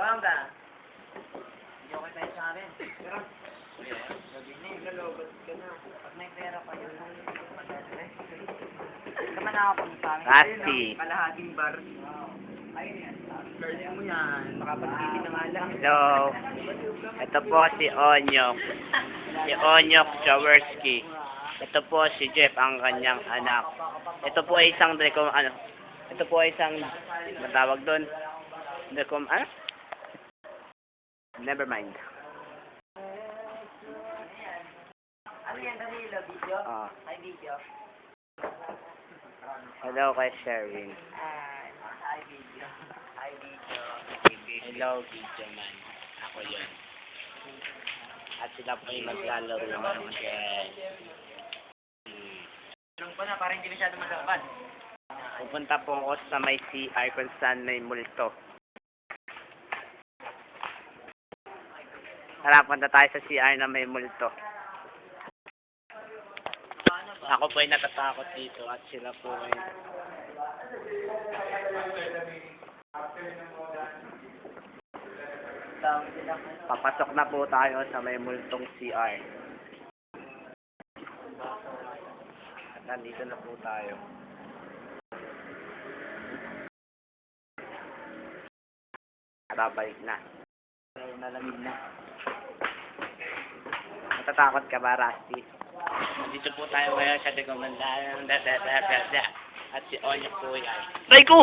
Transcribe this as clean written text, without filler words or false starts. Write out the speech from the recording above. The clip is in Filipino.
Bangga. Hindi ako tayo sa akin. Gabi na eh. Nalobat ka na. Pag may pera pa yun. Kaman nakapunta sa amin. Rusty. Kalahating bar. Ayun yan. Search mo yan. Makapagpili na nga lang. Hello. Ito po si Onyok. Si Onyok Jaworski. Ito po si Jeff, ang kanyang anak. Ito po ay isang ito po ay isang matawag doon. Never mind. Ano yan? Danilo? Video? Ay, video. Hello kay Sherwin. Ay, video. Ay, video. Hello, video man. Ako yun. At sila po ay maglalaro ng game. Tulong ko na, parang hindi masyado magkakan. Pupunta po ako sa may CR kung saan may multo. Tara, punta tayo sa CR na may multo. Ako po ay natatakot dito at sila po ay... Papasok na po tayo sa may multong CR. At nandito na po tayo. Balik na. Malamig na. Natatakot ka ba, Rusty? Dito po tayo ngayon sa Degomandan. At si Onyok po yan. Ay ko!